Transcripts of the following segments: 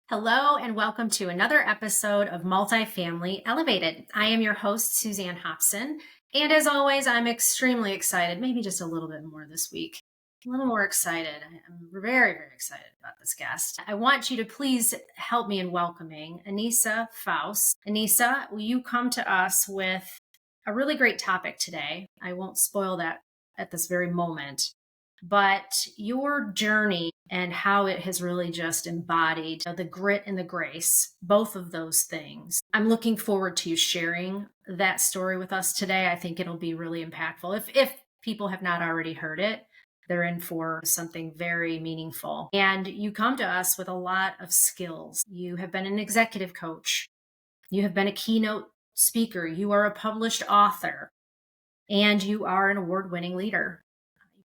Hello, and welcome to another episode of Multifamily Elevated. I am your host, Suzanne Hobson. And as always, I'm extremely excited, maybe just a little bit more this week. A little more excited. I'm very, very excited about this guest. I want you to please help me in welcoming Anissa Faus. Anissa, will you come to us with a really great topic today? I won't spoil that at this very moment, but your journey and how it has really just embodied the grit and the grace, both of those things. I'm looking forward to you sharing that story with us today. I think it'll be really impactful. If people have not already heard it, they're in for something very meaningful. And you come to us with a lot of skills. You have been an executive coach. You have been a keynote speaker. You are a published author, and you are an award-winning leader.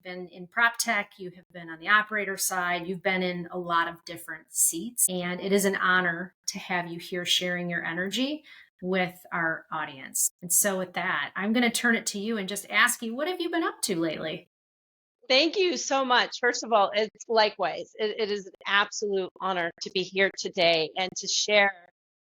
Been in prop tech, you have been on the operator side, you've been in a lot of different seats, and it is an honor to have you here sharing your energy with our audience. And so with that, I'm going to turn it to you and just ask you, what have you been up to lately? Thank you so much. First of all, it's likewise. It is an absolute honor to be here today and to share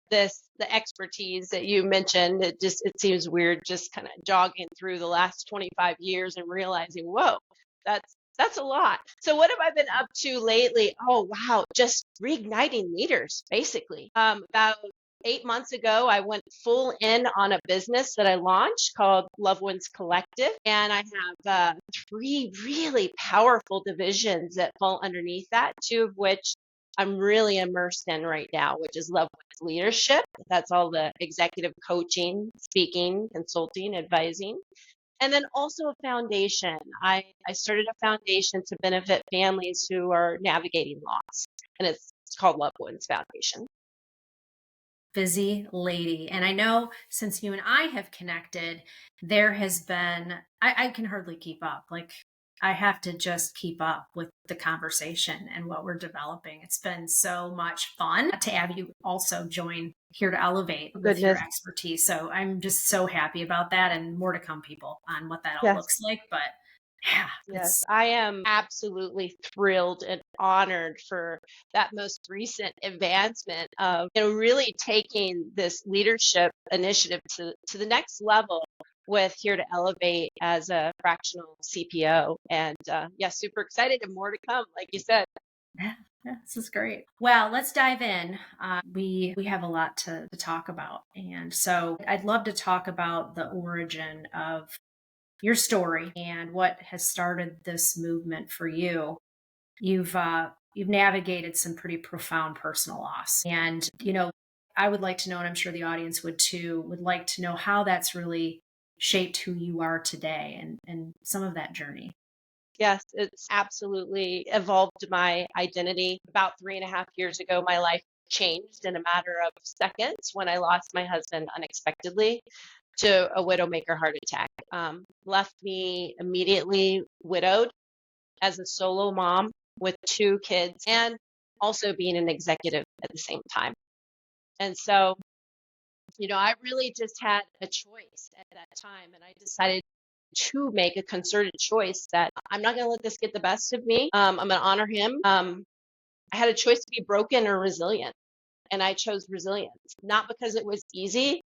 the expertise that you mentioned. It seems weird just kind of jogging through the last 25 years and realizing, whoa, that's a lot. So what have I been up to lately? Oh, wow, just reigniting leaders, basically. About 8 months ago, I went full in on a business that I launched called Loved Ones Collective. And I have three really powerful divisions that fall underneath that, two of which I'm really immersed in right now, which is Loved Ones Leadership. That's all the executive coaching, speaking, consulting, advising. And then also a foundation. I started a foundation to benefit families who are navigating loss, and it's called Loved Ones Foundation. Busy lady. And I know since you and I have connected, there has been, I can hardly keep up. Like, I have to just keep up with the conversation and what we're developing. It's been so much fun to have you also join Here to Elevate with your Goodness. expertise. So I'm just so happy about that, and more to come, people, on what that all Yes. looks like. But yeah, Yes, it's I am absolutely thrilled and honored for that most recent advancement of, really taking this leadership initiative to the next level with Here to Elevate as a fractional CPO. And yeah, super excited and more to come, like you said. yeah, yeah, this is great. Well, let's dive in. We have a lot to talk about, and so I'd love to talk about the origin of your story and what has started this movement for you. You've navigated some pretty profound personal loss, and I would like to know, and I'm sure the audience would too, would like to know how that's really shaped who you are today and some of that journey. Yes, it's absolutely evolved my identity. About 3.5 years ago, my life changed in a matter of seconds when I lost my husband unexpectedly to a widowmaker heart attack. Left me immediately widowed as a solo mom with two kids and also being an executive at the same time. And so, I really just had a choice at that time. And I decided to make a concerted choice that I'm not going to let this get the best of me. I'm going to honor him. I had a choice to be broken or resilient. And I chose resilience, not because it was easy,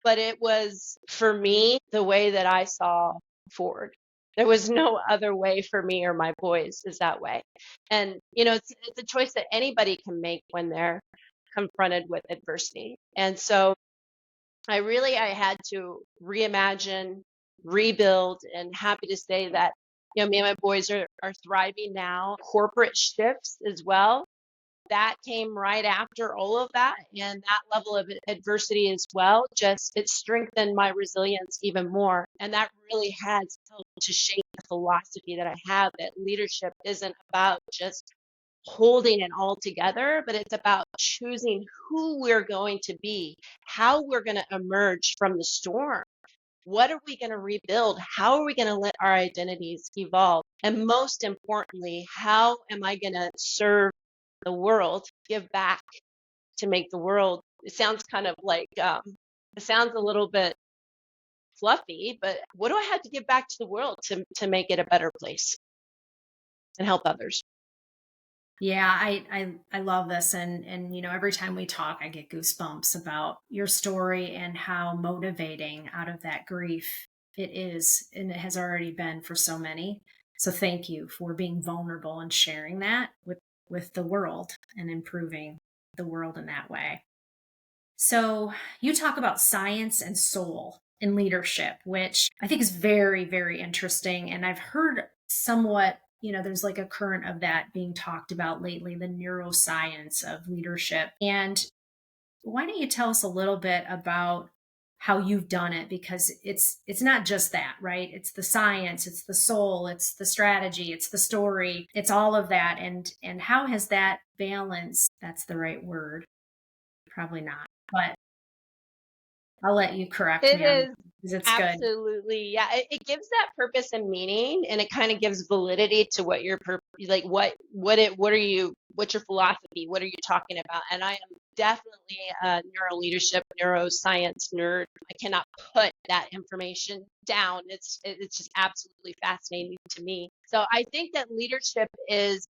but it was for me the way that I saw forward. There was no other way for me or my boys is that way. And, it's a choice that anybody can make when they're confronted with adversity. And so I had to reimagine, rebuild, and happy to say that, me and my boys are thriving now. Corporate shifts as well, that came right after all of that, and that level of adversity as well, just it strengthened my resilience even more. And that really has helped to shape the philosophy that I have, that leadership isn't about just holding it all together, but it's about choosing who we're going to be, how we're going to emerge from the storm. What are we going to rebuild? How are we going to let our identities evolve? And most importantly, how am I going to serve the world, give back to make the world? It sounds kind of like, it sounds a little bit fluffy, but what do I have to give back to the world to make it a better place and help others? Yeah, I love this, and every time we talk I get goosebumps about your story and how motivating out of that grief it is, and it has already been for so many. So thank you for being vulnerable and sharing that with the world and improving the world in that way. So you talk about science and soul in leadership, which I think is very, very interesting. And I've heard somewhat, there's like a current of that being talked about lately, the neuroscience of leadership. And why don't you tell us a little bit about how you've done it? Because it's not just that, right? It's the science, it's the soul, it's the strategy, it's the story, it's all of that. And how has that balance, that's the right word, probably not. But I'll let you correct It me on is because it's good. absolutely, yeah. It gives that purpose and meaning, and it kind of gives validity to what your like what are you, what's your philosophy? What are you talking about? And I am definitely a neuro leadership, neuroscience nerd. I cannot put that information down. It's just absolutely fascinating to me. So I think that leadership is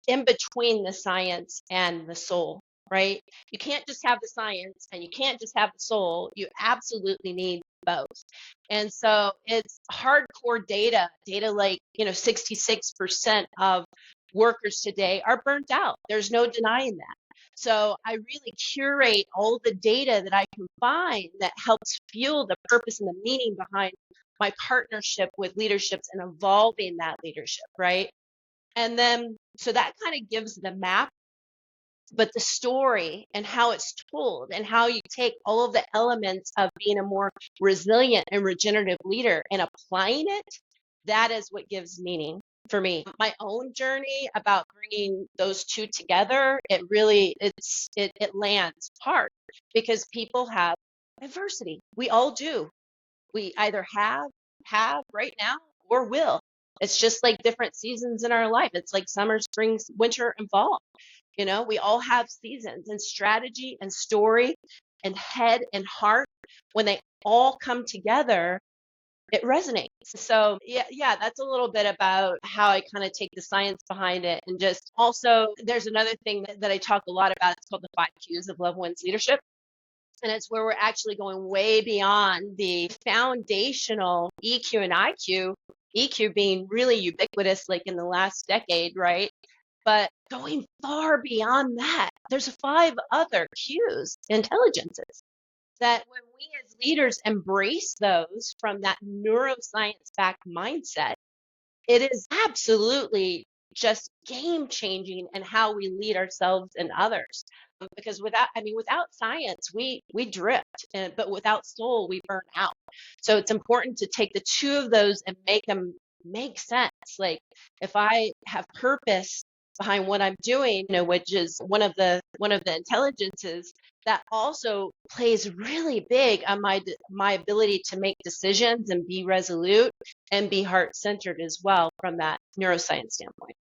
in between the science and the soul, right? You can't just have the science and you can't just have the soul. You absolutely need both. And so it's hardcore data like, 66% of workers today are burnt out. There's no denying that. So I really curate all the data that I can find that helps fuel the purpose and the meaning behind my partnership with leaderships and evolving that leadership, right? And then, so that kind of gives the map, but the story and how it's told and how you take all of the elements of being a more resilient and regenerative leader and applying it, that is what gives meaning for me. My own journey about bringing those two together, it lands hard because people have adversity. We all do. We either have right now or will. It's just like different seasons in our life. It's like summer, spring, winter, and fall. We all have seasons, and strategy and story and head and heart, when they all come together, it resonates. So yeah, that's a little bit about how I kind of take the science behind it. And just also, there's another thing that I talk a lot about. It's called the 5 Qs of Love Wins Leadership. And it's where we're actually going way beyond the foundational EQ and IQ, EQ being really ubiquitous like in the last decade, right? But going far beyond that, there's 5 other Qs, intelligences, that when we as leaders embrace those from that neuroscience backed mindset, it is absolutely just game changing in how we lead ourselves and others. Because without science, we drift, but without soul, we burn out. So it's important to take the two of those and make them make sense. Like, if I have purpose behind what I'm doing, which is one of the intelligences, that also plays really big on my ability to make decisions and be resolute and be heart centered as well from that neuroscience standpoint.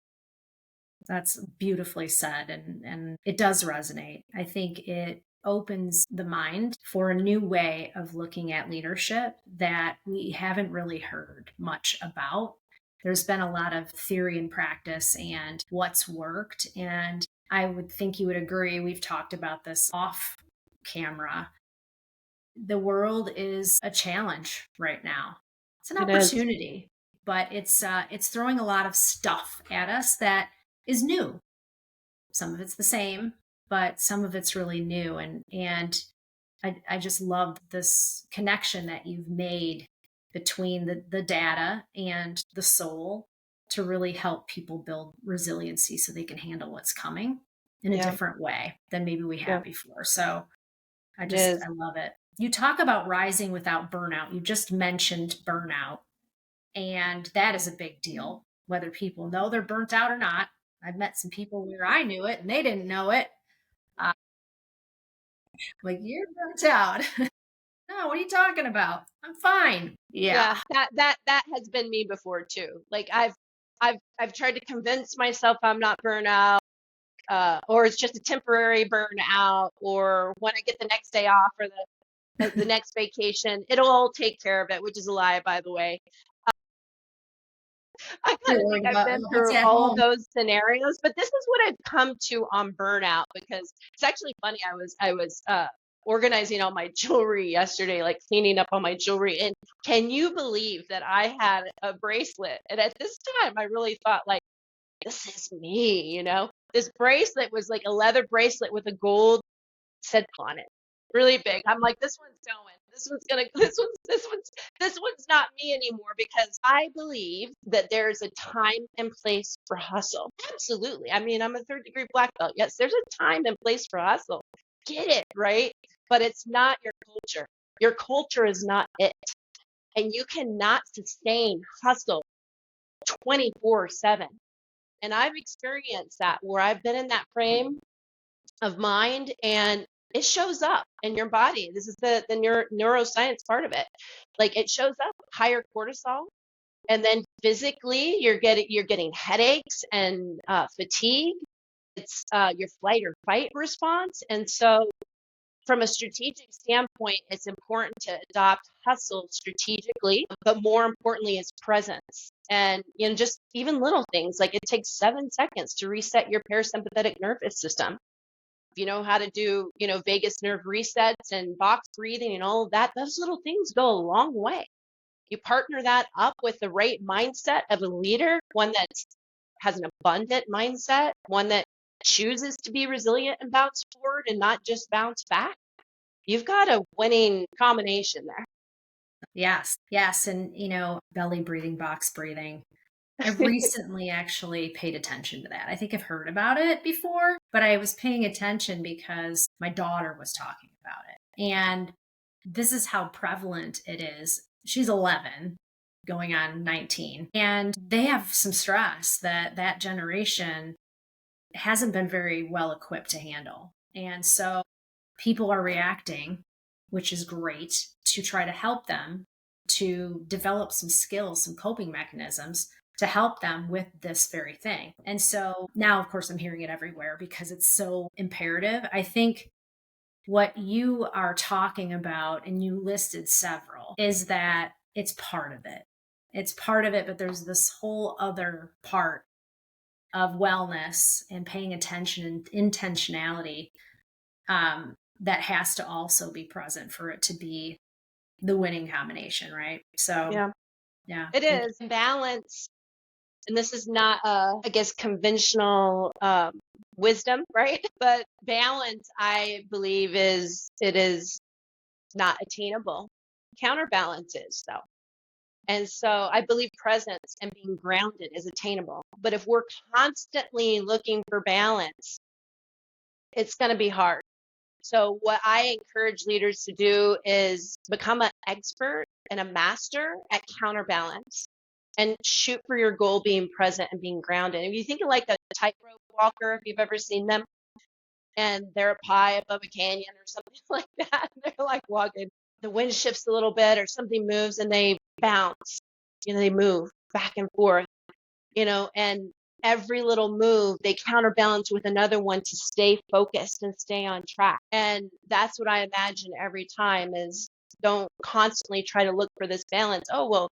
That's beautifully said, and it does resonate. I think it opens the mind for a new way of looking at leadership that we haven't really heard much about. There's been a lot of theory and practice and what's worked, and I would think you would agree. We've talked about this off camera. The world is a challenge right now. It's an It is. opportunity, but it's throwing a lot of stuff at us that is new. Some of it's the same, but some of it's really new. And I just love this connection that you've made between the data and the soul to really help people build resiliency so they can handle what's coming in a Yeah, different way than maybe we yeah, have before. So it is. I love it. You talk about rising without burnout. You just mentioned burnout, and that is a big deal, whether people know they're burnt out or not. I've met some people where I knew it and they didn't know it. Uh, like, you're burnt out. No, what are you talking about? I'm fine. Yeah. Yeah, that has been me before too. Like, I've tried to convince myself I'm not burnout, or it's just a temporary burnout, or when I get the next day off or the next vacation, it'll all take care of it, which is a lie, by the way. I'm I too kind of think worried I've about been what's through at all of home. those scenarios, but this is what I've come to on burnout because it's actually funny. I was organizing all my jewelry yesterday, like cleaning up all my jewelry. And can you believe that I had a bracelet? And at this time, I really thought like, this is me, you know? This bracelet was like a leather bracelet with a gold said on it. Really big. I'm like, this one's going. This one's gonna this one's not me anymore because I believe that there's a time and place for hustle. Absolutely. I mean, I'm a third degree black belt. Yes, there's a time and place for hustle. Get it, right? But it's not your culture. Your culture is not it. And you cannot sustain hustle 24/7. And I've experienced that where I've been in that frame of mind and it shows up in your body. This is the neuroscience part of it. Like it shows up higher cortisol, and then physically you're getting headaches and fatigue. It's your flight or fight response. And so from a strategic standpoint, it's important to adopt hustle strategically, but more importantly is presence. And just even little things like it takes 7 seconds to reset your parasympathetic nervous system. If you know how to do, vagus nerve resets and box breathing and all of that, those little things go a long way. You partner that up with the right mindset of a leader, one that has an abundant mindset, one that chooses to be resilient and bounce forward and not just bounce back. You've got a winning combination there. Yes, yes. And, belly breathing, box breathing. I've recently actually paid attention to that. I think I've heard about it before, but I was paying attention because my daughter was talking about it. And this is how prevalent it is. She's 11, going on 19, and they have some stress that that generation hasn't been very well equipped to handle. And so people are reacting, which is great, to try to help them to develop some skills, some coping mechanisms to help them with this very thing. And so now, of course, I'm hearing it everywhere because it's so imperative. I think what you are talking about, and you listed several, is that it's part of it. It's part of it, but there's this whole other part of wellness and paying attention and intentionality that has to also be present for it to be the winning combination, right? So, Yeah, yeah, it thank is balance. And this is not, I guess, conventional wisdom, right? But balance, I believe, it is not attainable. Counterbalance is though. And so I believe presence and being grounded is attainable. But if we're constantly looking for balance, it's going to be hard. So what I encourage leaders to do is become an expert and a master at counterbalance and shoot for your goal being present and being grounded. If you think of like a tightrope walker, if you've ever seen them, and they're up high above a canyon or something like that, they're like walking. The wind shifts a little bit or something moves and they bounce, they move back and forth, and every little move they counterbalance with another one to stay focused and stay on track. And that's what I imagine every time is don't constantly try to look for this balance. Oh, well,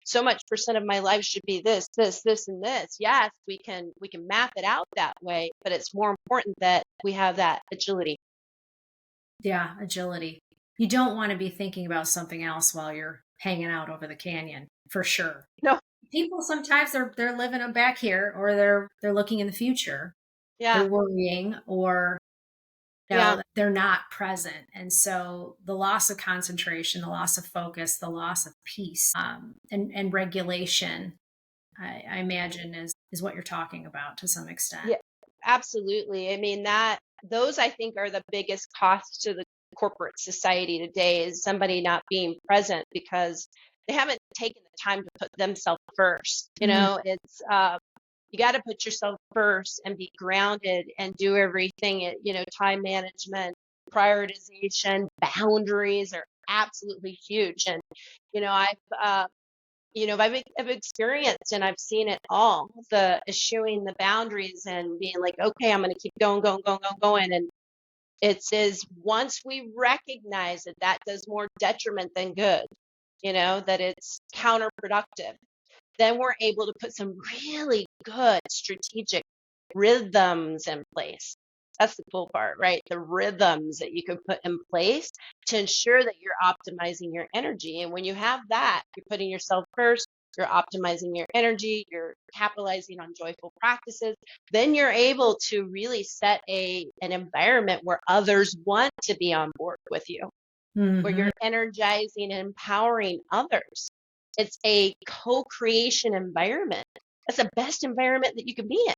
so much percent of my life should be this, and this. Yes, we can map it out that way, but it's more important that we have that agility. yeah, agility. You don't want to be thinking about something else while you're hanging out over the canyon, for sure. No, People sometimes they're living them back here, or they're looking in the future. yeah, They're worrying, or yeah, they're not present. And so the loss of concentration, the loss of focus, the loss of peace, and regulation, I imagine is what you're talking about to some extent. yeah, absolutely. I mean that those I think are the biggest costs to the corporate society today is somebody not being present because they haven't taken the time to put themselves first. Mm, It's you got to put yourself first and be grounded and do everything. Time management, prioritization, boundaries are absolutely huge. And I've I've experienced and I've seen it all, the eschewing the boundaries and being like, okay, I'm going to keep going, going, going, going, going. And it says once we recognize that that does more detriment than good, that it's counterproductive. then we're able to put some really good strategic rhythms in place. That's the cool part, right? The rhythms that you can put in place to ensure that you're optimizing your energy. And when you have that, you're putting yourself first, you're optimizing your energy, you're capitalizing on joyful practices, then you're able to really set an environment where others want to be on board with you, where Hmm. you're energizing and empowering others. It's a co-creation environment. That's the best environment that you can be in.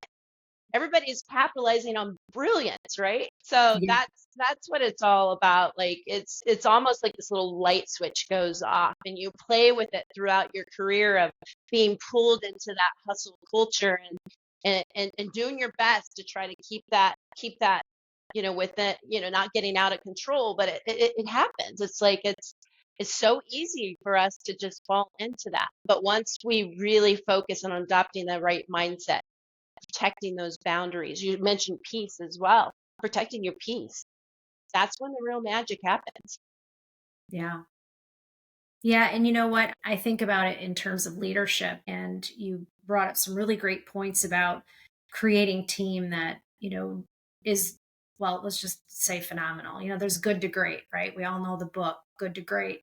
Everybody's capitalizing on brilliance, right? So Yeah. that's what it's all about. Like it's almost like this little light switch goes off and you play with it throughout your career of being pulled into that hustle culture and doing your best to try to keep that with it, not getting out of control, but it happens. It's like it's so easy for us to just fall into that. But once we really focus on adopting the right mindset, protecting those boundaries. You mentioned peace as well, protecting your peace. That's when the real magic happens. Yeah. Yeah. And you know what? I think about it in terms of leadership. And you brought up some really great points about creating team that, is, well, let's just say phenomenal. There's good to great, right? We all know the book, Good to Great.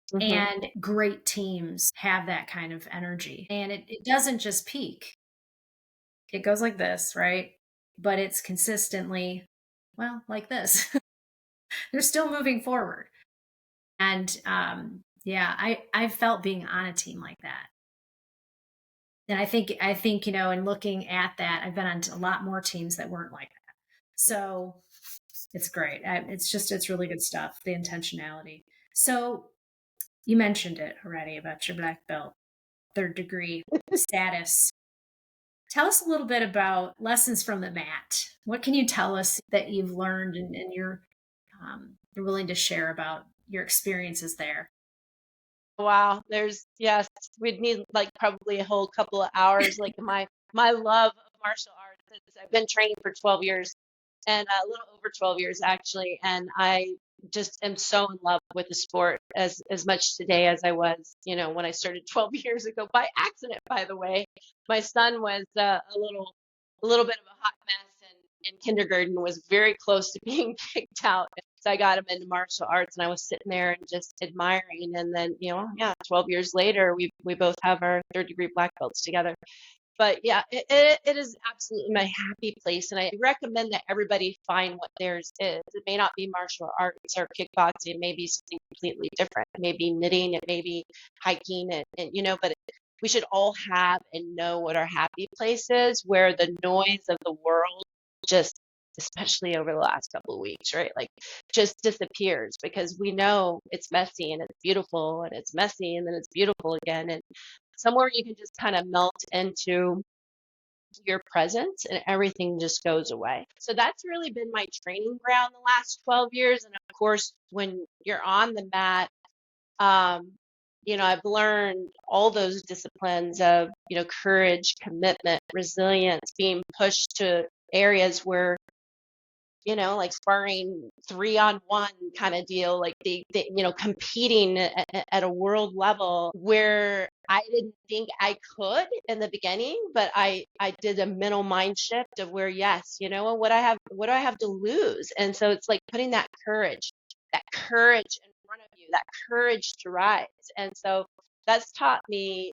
Hmm. And great teams have that kind of energy. And it doesn't just peak, it goes like this, right? But it's consistently, well, like this. They're still moving forward. And yeah, I felt being on a team like that. And I think, in looking at that, I've been on a lot more teams that weren't like that. So it's great. It's really good stuff, the intentionality. So you mentioned it already about your black belt, third degree status. Tell us a little bit about lessons from the mat. What can you tell us that you've learned and you're willing to share about your experiences there? Wow, yes, we'd need like probably a whole couple of hours. Like my love of martial arts is I've been training for 12 years and a little over 12 years actually, and I just am so in love with the sport as much today as I was, when I started 12 years ago by accident, by the way. My son was a little bit of a hot mess in kindergarten, was very close to being kicked out. So I got him into martial arts and I was sitting there and just admiring. And then, yeah, 12 years later, we both have our third degree black belts together. But yeah, it is absolutely my happy place. And I recommend that everybody find what theirs is. It may not be martial arts or kickboxing. It may be something completely different. It may be knitting. It may be hiking. But we should all have and know what our happy place is, where the noise of the world just, especially over the last couple of weeks, right? Like just disappears because we know it's messy and it's beautiful and it's messy and then it's beautiful again. And somewhere you can just kind of melt into your presence and everything just goes away. So that's really been my training ground the last 12 years. And of course, when you're on the mat, um, I've learned all those disciplines of, courage, commitment, resilience, being pushed to areas where like sparring 3-on-1 kind of deal, like they competing at a world level where I didn't think I could in the beginning, but I did a mental mind shift of where, yes, what do I have to lose? And so it's like putting that courage in front of you, that courage to rise. And so that's taught me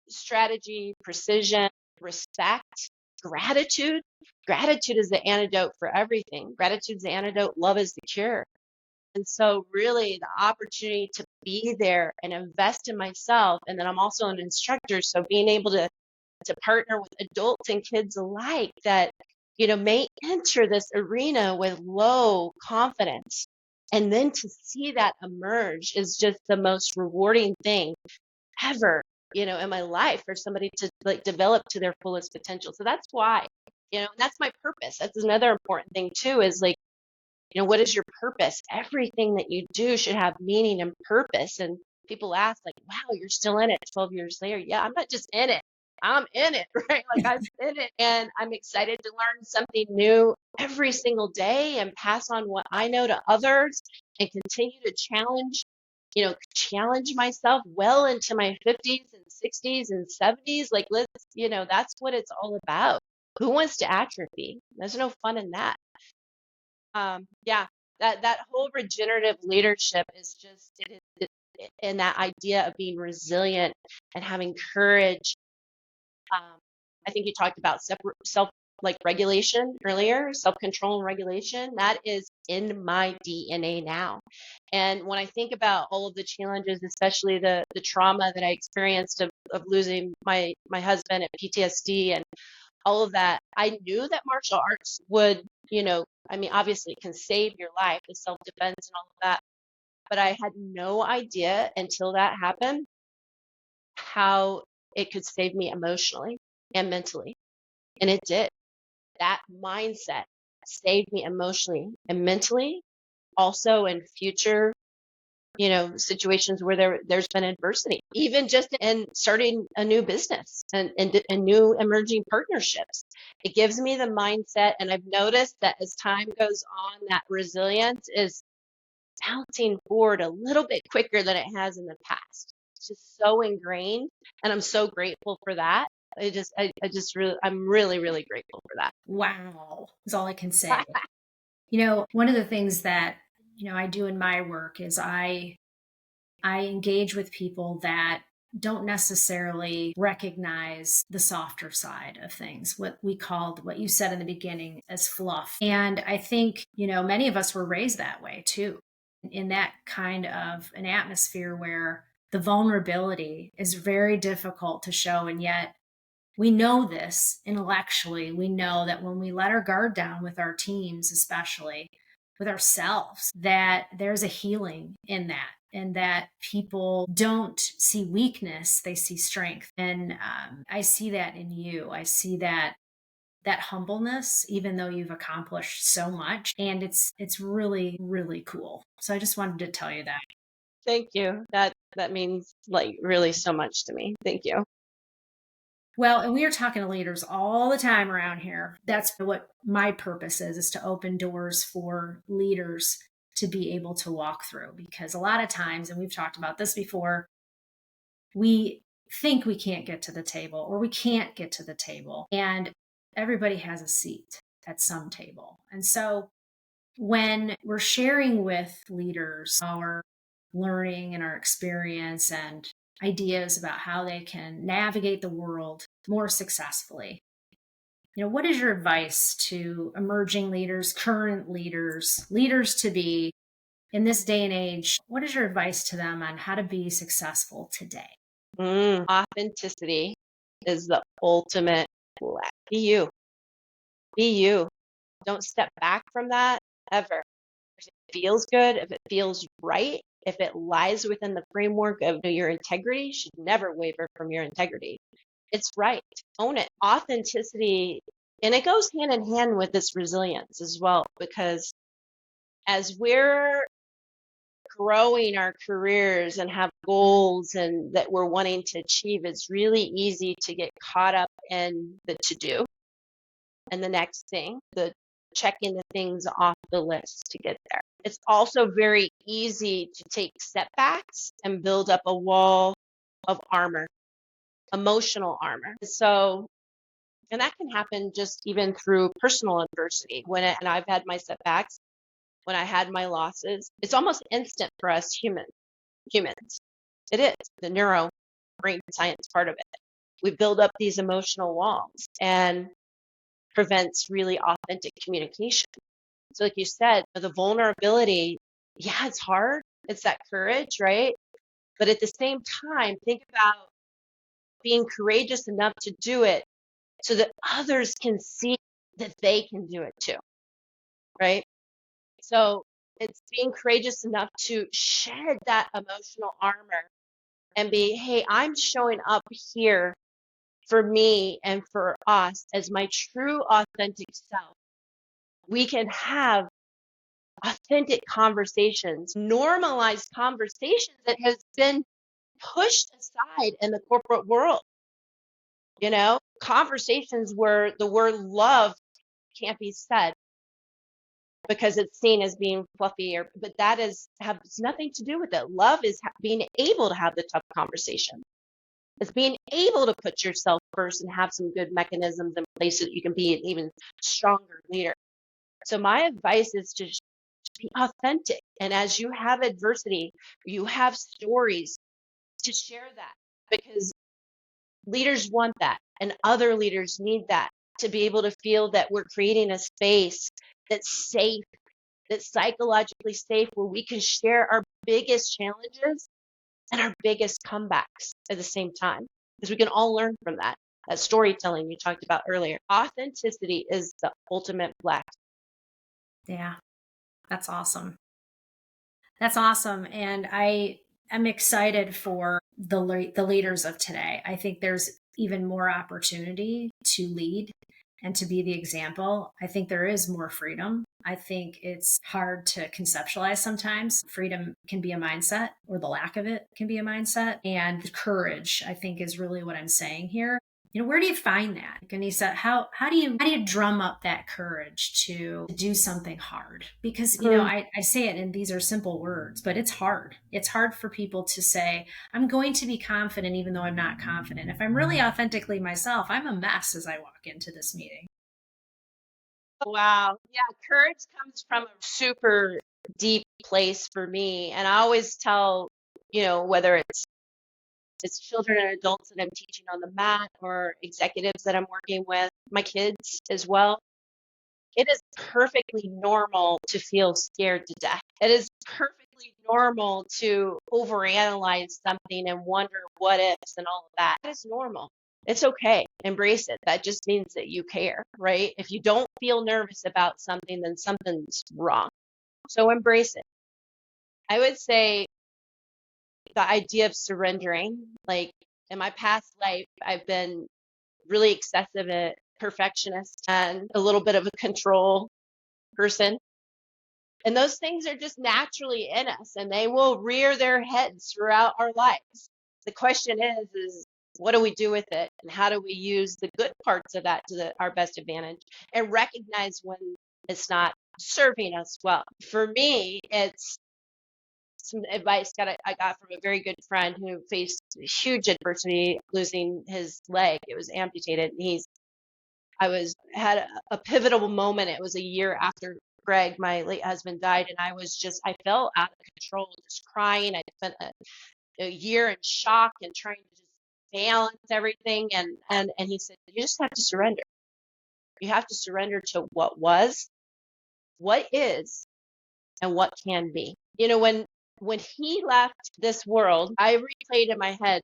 strategy, precision, respect, gratitude. Gratitude is the antidote for everything. Gratitude is the antidote. Love is the cure. And so, really, the opportunity to be there and invest in myself. And then I'm also an instructor. So, being able to partner with adults and kids alike that, may enter this arena with low confidence. And then to see that emerge is just the most rewarding thing ever, in my life for somebody to like develop to their fullest potential. So that's why, and that's my purpose. That's another important thing too, is like, what is your purpose? Everything that you do should have meaning and purpose. And people ask like, wow, you're still in it 12 years later. Yeah, I'm not just in it. I'm in it, right? Like I'm in it and I'm excited to learn something new every single day and pass on what I know to others and continue to challenge challenge myself well into my 50s and 60s and 70s. Like, that's what it's all about. Who wants to atrophy? There's no fun in that. Yeah, that whole regenerative leadership is just, and that idea of being resilient and having courage. I think you talked about self like regulation earlier, self control and regulation. That is in my DNA now. And when I think about all of the challenges, especially the trauma that I experienced of losing my husband and PTSD and all of that, I knew that martial arts would, obviously it can save your life, the self defense and all of that. But I had no idea until that happened how it could save me emotionally and mentally. And it did. That mindset saved me emotionally and mentally, also in future, situations where there's been adversity, even just in starting a new business and new emerging partnerships. It gives me the mindset. And I've noticed that as time goes on, that resilience is bouncing forward a little bit quicker than it has in the past. It's just so ingrained. And I'm so grateful for that. I'm really, really grateful for that. Wow, is all I can say. One of the things that, I do in my work is I engage with people that don't necessarily recognize the softer side of things, what we called, what you said in the beginning, as fluff. And I think, many of us were raised that way too, in that kind of an atmosphere where the vulnerability is very difficult to show. And yet we know this intellectually. We know that when we let our guard down with our teams, especially with ourselves, that there's a healing in that, and that people don't see weakness, they see strength. And I see that in you. I see that humbleness, even though you've accomplished so much, and it's really, really cool. So I just wanted to tell you that. Thank you. That means like really so much to me. Thank you. Well, and we are talking to leaders all the time around here. That's what my purpose is to open doors for leaders to be able to walk through. Because a lot of times, and we've talked about this before, we think we can't get to the table, or we can't get to the table. And everybody has a seat at some table. And so when we're sharing with leaders our learning and our experience and ideas about how they can navigate the world more successfully, what is your advice to emerging leaders, current leaders, leaders to be in this day and age? What is your advice to them on how to be successful today? Authenticity is the ultimate flex. Be you. Be you. Don't step back from that ever. If it feels good, if it feels right, if it lies within the framework of your integrity, you should never waver from your integrity. It's right. Own it. Authenticity, and it goes hand in hand with this resilience as well, because as we're growing our careers and have goals and that we're wanting to achieve, it's really easy to get caught up in the to do and the next thing, the checking the things off the list to get there. It's also very easy to take setbacks and build up a wall of armor, emotional armor. And that can happen just even through personal adversity. And I've had my setbacks, when I had my losses, it's almost instant for us humans. It is the neuro brain science part of it. We build up these emotional walls and prevents really authentic communication. So like you said, the vulnerability, yeah, it's hard. It's that courage, right? But at the same time, think about being courageous enough to do it so that others can see that they can do it too, right? So it's being courageous enough to shed that emotional armor and be, hey, I'm showing up here for me and for us as my true authentic self. We can have authentic conversations, normalized conversations that has been pushed aside in the corporate world. Conversations where the word love can't be said. because it's seen as being fluffy, but that has nothing to do with it. Love is being able to have the tough conversation. It's being able to put yourself first and have some good mechanisms in place so that you can be an even stronger leader. So my advice is to be authentic. And as you have adversity, you have stories, to share that, because leaders want that and other leaders need that, to be able to feel that we're creating a space that's safe, that's psychologically safe, where we can share our biggest challenges and our biggest comebacks at the same time, because we can all learn from that. That storytelling you talked about earlier. Authenticity is the ultimate flex. Yeah, that's awesome. That's awesome. And I am excited for the leaders of today. I think there's even more opportunity to lead and to be the example. I think there is more freedom. I think it's hard to conceptualize sometimes. Freedom can be a mindset, or the lack of it can be a mindset. And courage, I think, is really what I'm saying here. Where do you find that, Anissa? How do you drum up that courage to do something hard? Because I say it, and these are simple words, but it's hard. It's hard for people to say, I'm going to be confident even though I'm not confident. If I'm really authentically myself, I'm a mess as I walk into this meeting. Wow. Yeah, courage comes from a super deep place for me. And I always tell, whether it's children and adults that I'm teaching on the mat, or executives that I'm working with, my kids as well. It is perfectly normal to feel scared to death. It is perfectly normal to overanalyze something and wonder what ifs and all of that. That is normal. It's okay. Embrace it. That just means that you care, right? If you don't feel nervous about something, then something's wrong. So embrace it. I would say the idea of surrendering, like in my past life, I've been really excessive at perfectionist and a little bit of a control person. And those things are just naturally in us, and they will rear their heads throughout our lives. The question is what do we do with it? And how do we use the good parts of that to our best advantage, and recognize when it's not serving us well? For me, it's some advice I got from a very good friend who faced huge adversity, losing his leg. It was amputated. And had a pivotal moment. It was a year after Greg, my late husband, died, and I felt out of control, just crying. I spent a year in shock and trying to just balance everything. And he said, you just have to surrender. You have to surrender to what was, what is, and what can be. When he left this world, I replayed in my head,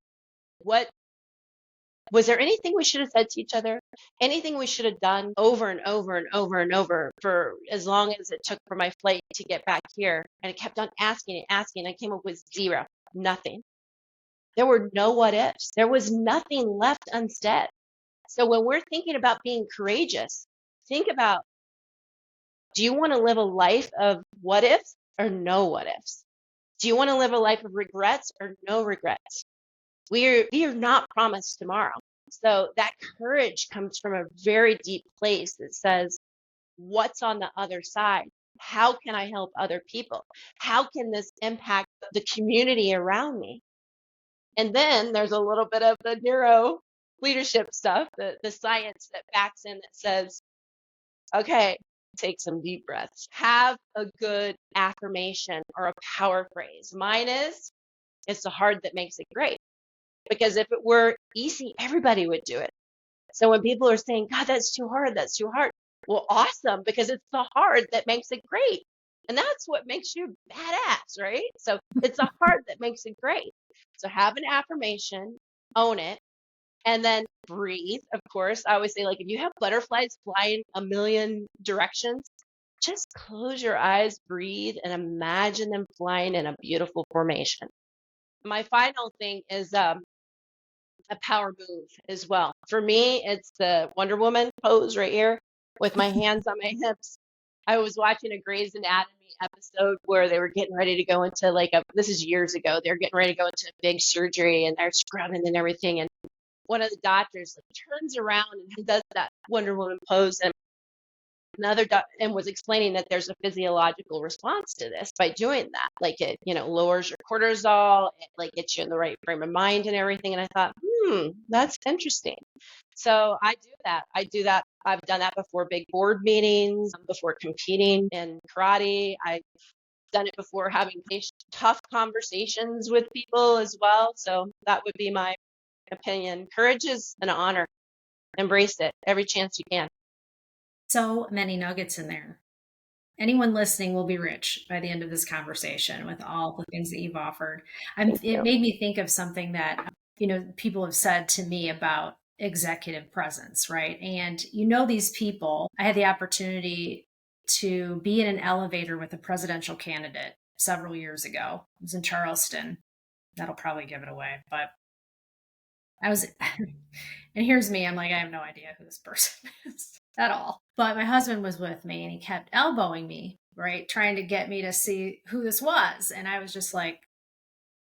what was there anything we should have said to each other? Anything we should have done over and over and over and over for as long as it took for my flight to get back here? And I kept on asking and asking. I came up with zero, nothing. There were no what ifs. There was nothing left unsaid. So when we're thinking about being courageous, think about, do you want to live a life of what ifs or no what ifs? Do you want to live a life of regrets or no regrets? We are not promised tomorrow. So that courage comes from a very deep place that says, what's on the other side? How can I help other people? How can this impact the community around me? And then there's a little bit of the neuro leadership stuff, the science that backs in, that says, okay, take some deep breaths. Have a good affirmation or a power phrase. Mine is, it's the hard that makes it great. Because if it were easy, everybody would do it. So when people are saying, God, that's too hard, well, awesome, because it's the hard that makes it great. And that's what makes you badass, right? So it's the hard that makes it great. So have an affirmation, own it, and then breathe. Of course, I always say, like, if you have butterflies flying a million directions, just close your eyes, breathe, and imagine them flying in a beautiful formation. My final thing is a power move as well. For me, it's the Wonder Woman pose right here with my hands on my hips. I was watching a Grey's Anatomy episode where they were getting ready to go into this is years ago, they're getting ready to go into a big surgery and they're scrubbing and everything. And one of the doctors turns around and does that Wonder Woman pose. And and was explaining that there's a physiological response to this by doing that. Like it, lowers your cortisol, it like gets you in the right frame of mind and everything. And I thought, that's interesting. So I do that. I've done that before big board meetings, before competing in karate. I've done it before having tough conversations with people as well. So that would be my opinion. Courage is an honor. Embrace it every chance you can. So many nuggets in there. Anyone listening will be rich by the end of this conversation with all the things that you've offered. Thank It you. made me think of something that, people have said to me about executive presence, right? And these people, I had the opportunity to be in an elevator with a presidential candidate several years ago. It was in Charleston. That'll probably give it away, but I was, and here's me. I'm like, I have no idea who this person is at all. But my husband was with me and he kept elbowing me, right? Trying to get me to see who this was. And I was just like,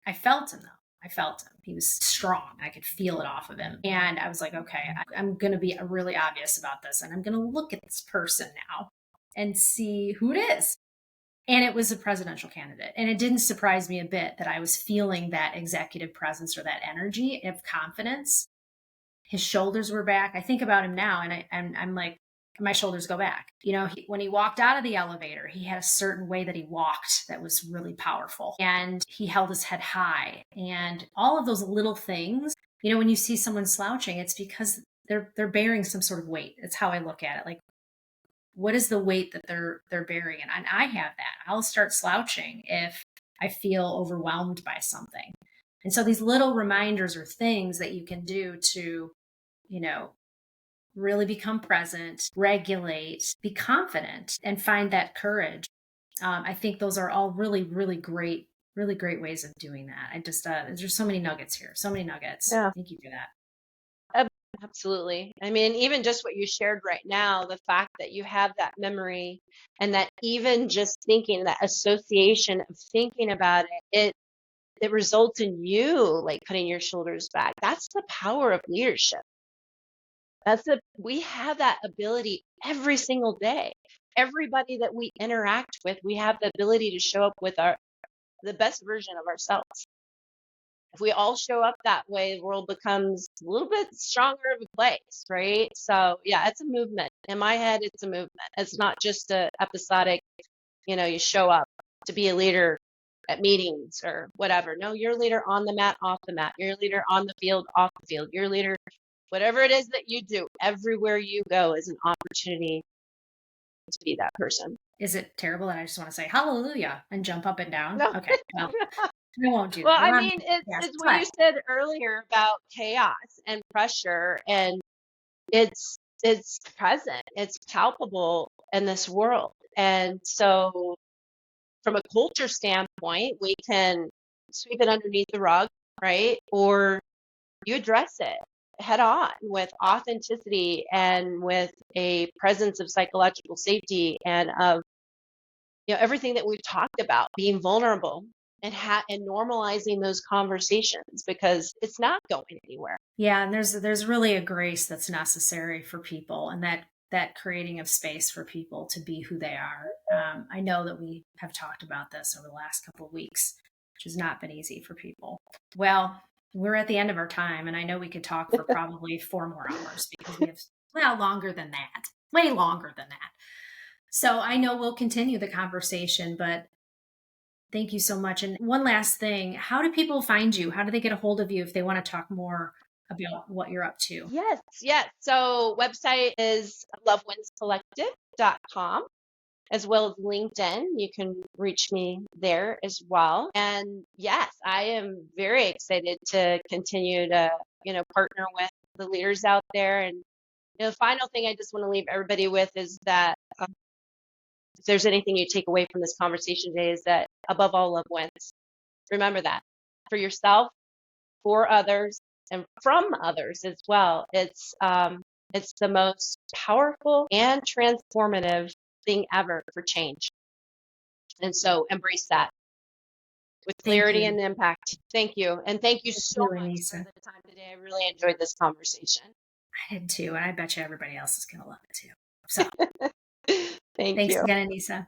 I felt him though. I felt him. He was strong. I could feel it off of him. And I was like, okay, I'm going to be really obvious about this. And I'm going to look at this person now and see who it is. And it was a presidential candidate. And it didn't surprise me a bit that I was feeling that executive presence or that energy of confidence. His shoulders were back. I think about him now and I'm like, my shoulders go back. When he walked out of the elevator, he had a certain way that he walked that was really powerful. And he held his head high. And all of those little things, when you see someone slouching, it's because they're bearing some sort of weight. It's how I look at it. Like, what is the weight that they're bearing? And I have that. I'll start slouching if I feel overwhelmed by something. And so these little reminders or things that you can do to, really become present, regulate, be confident, and find that courage. I think those are all really, really great ways of doing that. I just, there's so many nuggets here, so many nuggets. Yeah. Thank you for that. Absolutely. I mean, even just what you shared right now, the fact that you have that memory and that even just thinking, that association of thinking about it results in you like putting your shoulders back. That's the power of leadership. We have that ability every single day. Everybody that we interact with, we have the ability to show up with the best version of ourselves. If we all show up that way, the world becomes a little bit stronger of a place, right? So yeah, it's a movement. In my head, it's a movement. It's not just a episodic, you show up to be a leader at meetings or whatever. No, you're a leader on the mat, off the mat. You're a leader on the field, off the field. You're a leader, whatever it is that you do, everywhere you go is an opportunity to be that person. Is it terrible that I just want to say hallelujah and jump up and down? No. Okay. Well, I won't do Well, that. I mean, it's what you said earlier about chaos and pressure, and it's present, it's palpable in this world. And so from a culture standpoint, we can sweep it underneath the rug, right? Or you address it head on with authenticity and with a presence of psychological safety and of everything that we've talked about, being vulnerable and normalizing those conversations, because it's not going anywhere. Yeah, and there's really a grace that's necessary for people, and that creating of space for people to be who they are. I know that we have talked about this over the last couple of weeks, which has not been easy for people. Well, we're at the end of our time, and I know we could talk for probably 4 more hours because we have longer than that, way longer than that. So I know we'll continue the conversation, but thank you so much. And one last thing, how do people find you? How do they get a hold of you if they want to talk more about what you're up to? Yes. So website is lovewinscollective.com, as well as LinkedIn. You can reach me there as well. And yes, I am very excited to continue to, partner with the leaders out there. And the final thing I just want to leave everybody with is that if there's anything you take away from this conversation today, is that above all, love wins. Remember that for yourself, for others, and from others as well. It's the most powerful and transformative thing ever for change. And so embrace that with clarity and impact. Thank you. And thank you so much for the time today. I really enjoyed this conversation. I did too. And I bet you everybody else is going to love it too. So Thank Thanks you. again, Anissa.